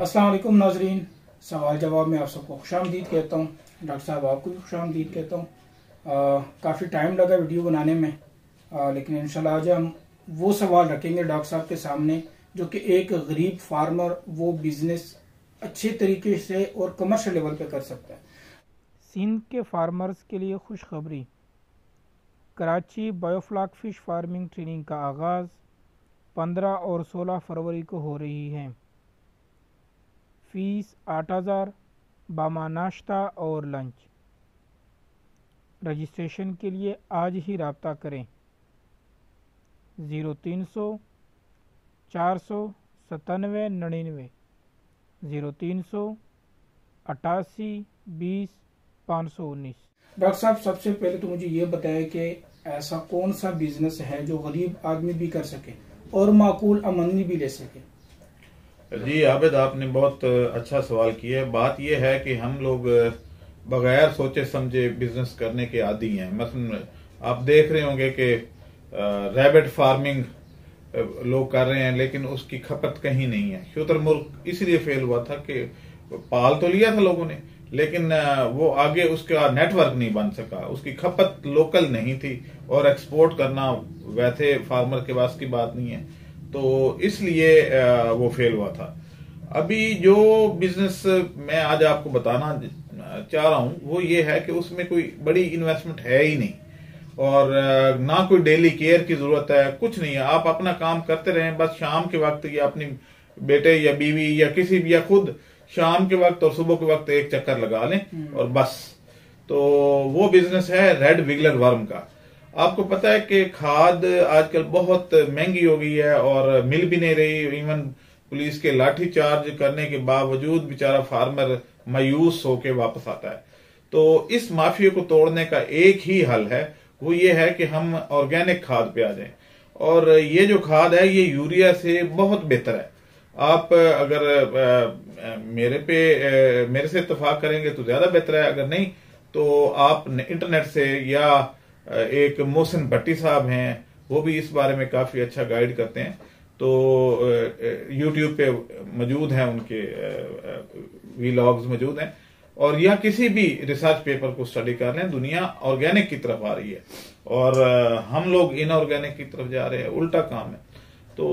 अस्सलाम वालेकुम नाजरीन, सवाल जवाब में आप सबको खुशामदीद कहता हूँ। डॉक्टर साहब आपको भी खुशामदीद कहता हूँ। काफ़ी टाइम लगा वीडियो बनाने में, लेकिन इंशाल्लाह आज हम वो सवाल रखेंगे डॉक्टर साहब के सामने जो कि एक गरीब फार्मर वो बिजनेस अच्छे तरीके से और कमर्शियल लेवल पे कर सकता है। सिंध के फार्मर्स के लिए खुशखबरी, Karachi biofloc fish farming training का आगाज़ 15 और 16 फरवरी को हो रही है। फ़ीस 8,000, बामा नाश्ता और लंच। रजिस्ट्रेशन के लिए आज ही रब्ता करें 0300 497 99 0300 88 20 519। डॉक्टर साहब, सबसे पहले तो मुझे ये बताएं कि ऐसा कौन सा बिजनेस है जो गरीब आदमी भी कर सके और माकूल आमदनी भी ले सके। जी आबिद, आपने बहुत अच्छा सवाल किया है। बात यह है कि हम लोग बगैर सोचे समझे बिजनेस करने के आदी हैं। मसलन आप देख रहे होंगे कि रैबिट फार्मिंग लोग कर रहे हैं, लेकिन उसकी खपत कहीं नहीं है। शुतुरमुर्ग इसलिए फेल हुआ था कि पाल तो लिया था लोगों ने, लेकिन वो आगे उसका नेटवर्क नहीं बन सका, उसकी खपत लोकल नहीं थी और एक्सपोर्ट करना वैसे फार्मर के पास की बात नहीं है, तो इसलिए वो फेल हुआ था। अभी जो बिजनेस मैं आज आपको बताना चाह रहा हूं वो ये है कि उसमें कोई बड़ी इन्वेस्टमेंट है ही नहीं और ना कोई डेली केयर की जरूरत है, कुछ नहीं है। आप अपना काम करते रहें, बस शाम के वक्त या अपनी बेटे या बीवी या किसी भी या खुद शाम के वक्त और सुबह के वक्त एक चक्कर लगा लें और बस। तो वो बिजनेस है रेड विगलर वर्म का। आपको पता है कि खाद आजकल बहुत महंगी हो गई है और मिल भी नहीं रही। इवन पुलिस के लाठी चार्ज करने के बावजूद बेचारा फार्मर मायूस होके वापस आता है। तो इस माफिया को तोड़ने का एक ही हल है, वो ये है कि हम ऑर्गेनिक खाद पे आ जाएं। और ये जो खाद है ये यूरिया से बहुत बेहतर है। आप अगर मेरे से इत्तेफाक करेंगे तो ज्यादा बेहतर है, अगर नहीं तो आप इंटरनेट से या एक मोहसिन भट्टी साहब हैं, वो भी इस बारे में काफी अच्छा गाइड करते हैं, तो यूट्यूब पे मौजूद हैं, उनके वीलॉग्स मौजूद हैं। और या किसी भी रिसर्च पेपर को स्टडी कर लें, दुनिया ऑर्गेनिक की तरफ आ रही है और हम लोग इनऑर्गेनिक की तरफ जा रहे हैं, उल्टा काम है। तो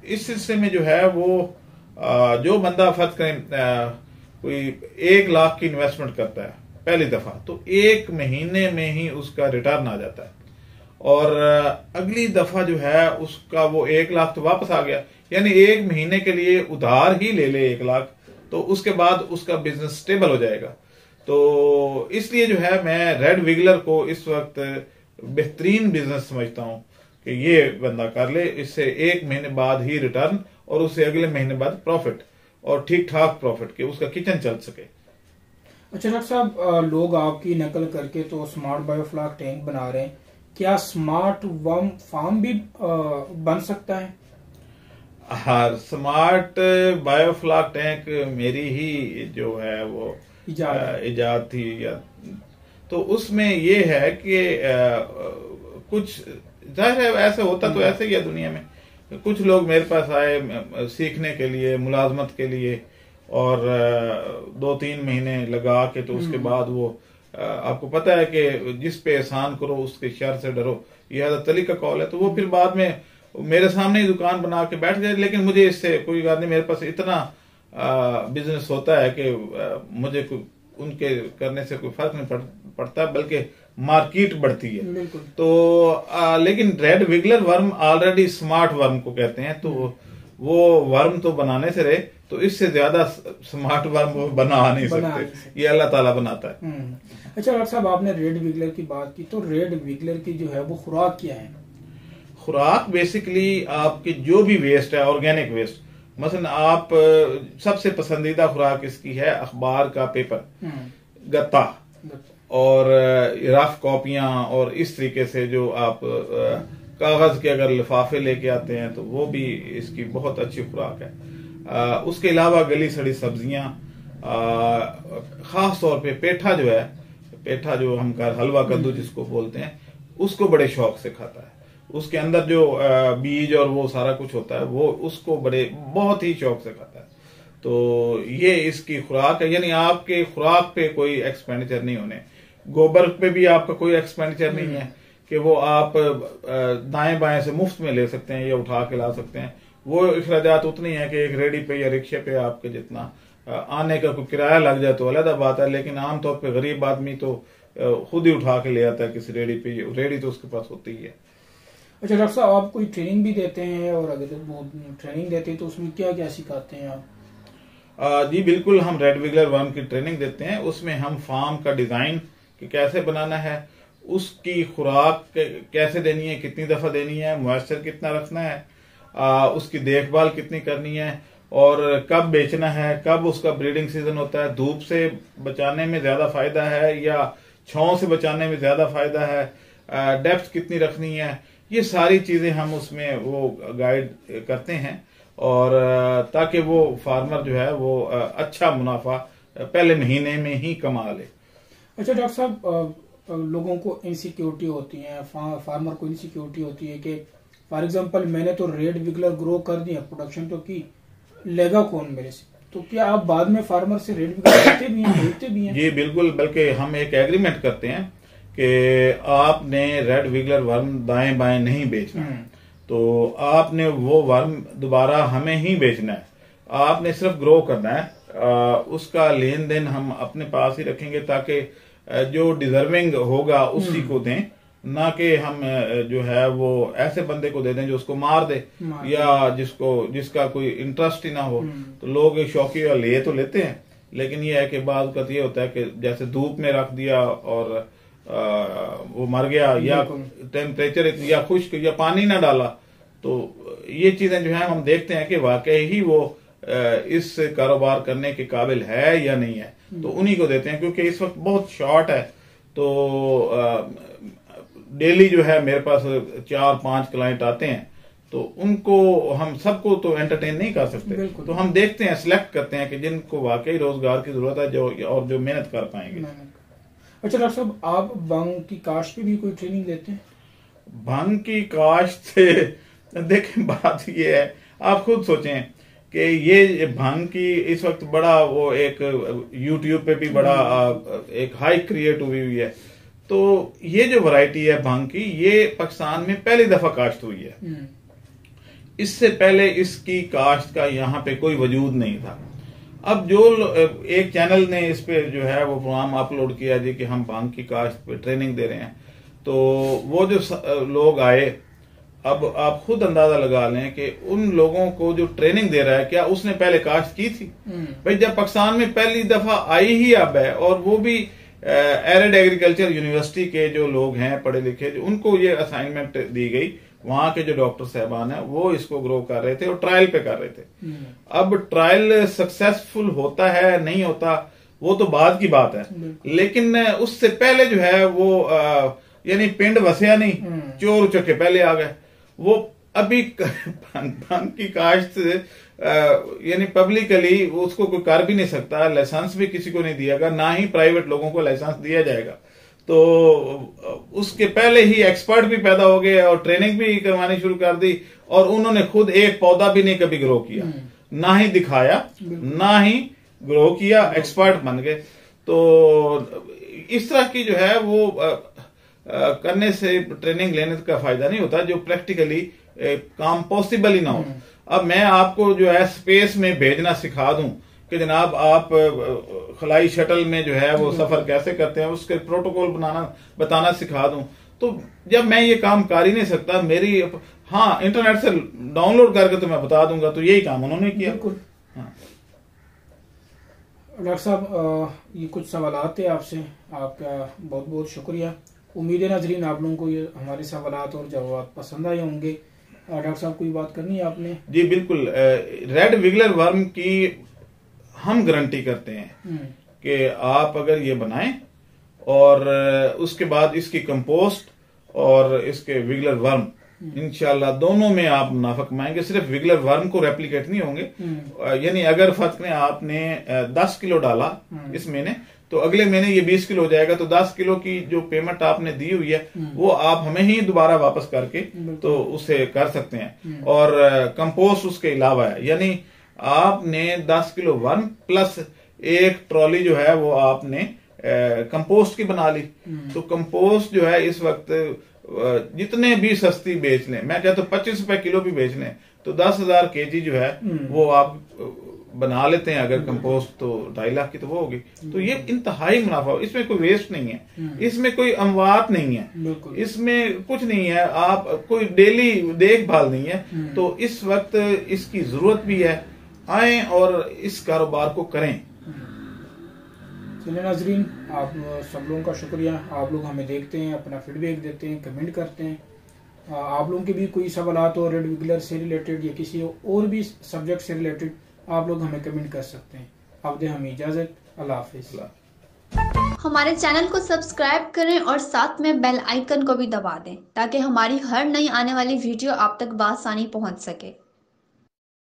इस सिलसिले में जो है वो जो बंदा फर्ज करें कोई 1 लाख की इन्वेस्टमेंट करता है पहली दफा, तो 1 महीने में ही उसका रिटर्न आ जाता है और अगली दफा जो है उसका वो 1 लाख तो वापस आ गया, यानी 1 महीने के लिए उधार ही ले ले 1 लाख, तो उसके बाद उसका बिजनेस स्टेबल हो जाएगा। तो इसलिए जो है मैं रेड विगलर को इस वक्त बेहतरीन बिजनेस समझता हूं कि ये बंदा कर ले, इससे 1 महीने बाद ही रिटर्न और उससे अगले महीने बाद प्रॉफिट और ठीक ठाक प्रॉफिट के उसका किचन चल सके। अच्छा डॉक्टर साहब, लोग आपकी नकल करके तो स्मार्ट बायोफ्लॉक टैंक बना रहे हैं, क्या स्मार्ट वर्म फार्म भी बन सकता है? हाँ, स्मार्ट बायोफ्लॉक टैंक मेरी ही जो है वो इजाद थी तो उसमें ये है कि कुछ जाहिर है ऐसे होता तो ऐसे ही है दुनिया में। कुछ लोग मेरे पास आए सीखने के लिए, मुलाजमत के लिए, और 2-3 महीने लगा के तो उसके बाद वो आपको पता है कि जिस पे एहसान करो उसके शर से डरो, ये हज़रत अली का कौल है। तो वो फिर बाद में मेरे सामने ही दुकान बना के बैठ गए, लेकिन मुझे इससे कोई बात नहीं, मेरे पास इतना बिजनेस होता है कि मुझे उनके करने से कोई फर्क नहीं पड़ता, बल्कि मार्केट बढ़ती है। तो लेकिन red wiggler worm already smart worm को कहते हैं, तो वो वर्म तो बनाने से रहे, तो इससे ज्यादा स्मार्ट वर्म वो बना नहीं सकते, ये अल्लाह ताला बनाता है। अच्छा डॉक्टर साहब, आपने रेड विगलर की बात की, तो रेड विगलर की जो है वो खुराक क्या है? खुराक बेसिकली आपकी जो भी वेस्ट है, ऑर्गेनिक वेस्ट, मसलन आप सबसे पसंदीदा खुराक इसकी है अखबार का पेपर, गत्ता और रफ कॉपियां, और इस तरीके से जो आप कागज के अगर लिफाफे लेके आते हैं तो वो भी इसकी बहुत अच्छी खुराक है। उसके अलावा गली सड़ी सब्जियां, खास तौर पे पेठा जो है, पेठा जो हम हलवा कद्दू जिसको बोलते हैं, उसको बड़े शौक से खाता है। उसके अंदर जो बीज और वो सारा कुछ होता है वो उसको बड़े बहुत ही शौक से खाता है। तो ये इसकी खुराक है, यानी आपके खुराक पे कोई एक्सपेंडिचर नहीं होने, गोबर पे भी आपका कोई एक्सपेंडिचर नहीं है कि वो आप दाएं बाएं से मुफ्त में ले सकते हैं या उठा के ला सकते हैं। वो अखराजात उतनी है कि एक रेडी पे या रिक्शे पे आपके जितना आने का कोई किराया लग जाए तो अलग बात है, लेकिन आमतौर पे गरीब आदमी तो खुद ही उठा के ले आता है किसी रेडी पे, रेडी तो उसके पास होती ही है। अच्छा डॉक्टर साहब, आप कोई ट्रेनिंग भी देते हैं, और अगर वो ट्रेनिंग देते हैं तो उसमें क्या क्या सिखाते हैं आप? जी बिल्कुल, हम रेड विगलर वर्म की ट्रेनिंग देते हैं। उसमें हम फार्म का डिजाइन कि कैसे बनाना है, उसकी खुराक कैसे देनी है, कितनी दफा देनी है, मॉइस्चर कितना रखना है, उसकी देखभाल कितनी करनी है, और कब बेचना है, कब उसका ब्रीडिंग सीजन होता है, धूप से बचाने में ज्यादा फायदा है या छांव से बचाने में ज्यादा फायदा है, डेप्थ कितनी रखनी है, ये सारी चीजें हम उसमें वो गाइड करते हैं, और ताकि वो फार्मर जो है वो अच्छा मुनाफा पहले महीने में ही कमा ले। अच्छा डॉक्टर साहब, लोगों को इनसिक्योरिटी होती है, फार्मर को इनसिक्योरिटी होती है कि फॉर एग्जांपल मैंने तो रेड विगलर ग्रो कर दिया, प्रोडक्शन तो की, लेगा कौन मेरे से? तो क्या आप बाद में फार्मर से रेड विगलर लेते भी हैं, खरीदते भी हैं? जी बिल्कुल, बल्कि हम एक एग्रीमेंट करते हैं कि आपने रेड विगलर वर्म दाएं बाएं नहीं बेचना, तो आपने वो वर्म दोबारा हमें ही बेचना है, आपने सिर्फ ग्रो करना है। उसका लेन देन हम अपने पास ही रखेंगे ताकि जो डिजर्विंग होगा उसी को दें, ना कि हम जो है वो ऐसे बंदे को दे दें जो उसको मार दे या जिसका कोई इंटरेस्ट ही ना हो। तो लोग शौकिया ले तो लेते हैं, लेकिन ये है कि बाद ये होता है कि जैसे धूप में रख दिया और वो मर गया, या टेम्परेचर या खुश्क या पानी ना डाला, तो ये चीजें जो है हम देखते हैं कि वाकई ही वो इस कारोबार करने के काबिल है या नहीं है, तो उन्हीं को देते हैं। क्योंकि इस वक्त बहुत शॉर्ट है, तो डेली जो है मेरे पास 4-5 क्लाइंट आते हैं, तो उनको हम सबको तो एंटरटेन नहीं कर सकते, तो हम देखते हैं, सिलेक्ट करते हैं कि जिनको वाकई रोजगार की जरूरत है और जो मेहनत कर पाएंगे। अच्छा डॉक्टर साहब, आप भांग की काश्त पे भी कोई ट्रेनिंग देते हैं? भांग की काश्त से देखें, बात ये है, आप खुद सोचें कि ये भांग की इस वक्त बड़ा वो एक YouTube पे भी बड़ा एक हाइक क्रिएट हुई है। तो ये जो वैरायटी है भांग की, ये पाकिस्तान में पहली दफा काश्त हुई है। इससे पहले इसकी काश्त का यहाँ पे कोई वजूद नहीं था। अब जो एक चैनल ने इस पे जो है वो प्रोग्राम अपलोड किया जी कि हम भांग की काश्त पे ट्रेनिंग दे रहे हैं, तो वो जो लोग आए, अब आप खुद अंदाजा लगा लें कि उन लोगों को जो ट्रेनिंग दे रहा है क्या उसने पहले काश्त की थी? भाई जब पाकिस्तान में पहली दफा आई ही अब है, और वो भी एरिड एग्रीकल्चर यूनिवर्सिटी के जो लोग हैं पढ़े लिखे, जो उनको ये असाइनमेंट दी गई, वहां के जो डॉक्टर साहबान है वो इसको ग्रो कर रहे थे और ट्रायल पे कर रहे थे। अब ट्रायल सक्सेसफुल होता है नहीं होता वो तो बाद की बात है, लेकिन उससे पहले जो है वो यानी पिंड वसया नहीं, चोर उचक्के पहले आ गए। वो अभी भांग की काश्त यानी पब्लिकली उसको कोई कर भी नहीं सकता, लाइसेंस भी किसी को नहीं दिया गया, ना ही प्राइवेट लोगों को लाइसेंस दिया जाएगा। तो उसके पहले ही एक्सपर्ट भी पैदा हो गए और ट्रेनिंग भी करवानी शुरू कर दी, और उन्होंने खुद एक पौधा भी नहीं कभी ग्रो किया, ना ही दिखाया, ना ही ग्रो किया, एक्सपर्ट बन गए। तो इस तरह की जो है वो करने से ट्रेनिंग लेने का फायदा नहीं होता जो प्रैक्टिकली काम पॉसिबल ही ना हो। अब मैं आपको जो है स्पेस में भेजना सिखा दूं कि जनाब आप खलाई शटल में जो है वो सफर कैसे करते हैं, उसके प्रोटोकॉल बताना सिखा दूं, तो जब मैं ये काम कर ही नहीं सकता, मेरी हाँ इंटरनेट से डाउनलोड करके तो मैं बता दूंगा, तो यही काम उन्होंने किया। हाँ। डॉक्टर साहब, ये कुछ सवालात थे आपसे, आपका बहुत बहुत शुक्रिया। उम्मीद है नाजरीन आप लोगों को ये हमारे सवालात और जवाब पसंद आए होंगे। डॉक्टर साहब कोई बात करनी है आपने? जी बिल्कुल, रेड विगलर वर्म की हम गारंटी करते हैं कि आप अगर ये बनाएं और उसके बाद इसकी कंपोस्ट और इसके विगलर वर्म, इंशाल्लाह दोनों में आप मुनाफा कमाएंगे। सिर्फ विगलर वर्म को रेप्लिकेट नहीं होंगे, यानी अगर फर्क ने आपने 10 किलो डाला इस महीने, तो अगले महीने ये 20 किलो हो जाएगा, तो 10 किलो की जो पेमेंट आपने दी हुई है वो आप हमें ही दोबारा वापस करके तो उसे कर सकते हैं। और कंपोस्ट उसके अलावा है, यानी आपने 10 किलो 1 प्लस एक ट्रॉली जो है वो आपने कंपोस्ट की बना ली। तो कंपोस्ट जो है इस वक्त जितने भी सस्ती बेच लें, मैं कहता हूँ 25 रुपए किलो भी बेच लें, तो 10,000 केजी जो है वो आप बना लेते हैं अगर कंपोस्ट, तो 2.5 लाख की तो वो होगी। तो ये इंतहाई मुनाफा, इसमें कोई वेस्ट नहीं है, इसमें कोई अमवात नहीं है, इसमें कुछ नहीं है, आप कोई डेली देखभाल नहीं है। तो इस वक्त इसकी जरूरत भी है, आए और इस कारोबार को करें। चलिए नाजरीन, आप सब लोगों का शुक्रिया। आप लोग हमें देखते हैं, अपना फीडबैक देते हैं, कमेंट करते हैं। आप लोगों के भी कोई सवालात हो रेड विगलर से रिलेटेड या किसी और भी सब्जेक्ट से रिलेटेड, आप लोग हमें कमेंट कर सकते हैं। आप दें हमें इजाजत। अल्लाह हाफिज। हमारे चैनल को सब्सक्राइब करें और साथ में बेल आइकन को भी दबा दें ताकि हमारी हर नई आने वाली वीडियो आप तक बआसानी पहुंच सके।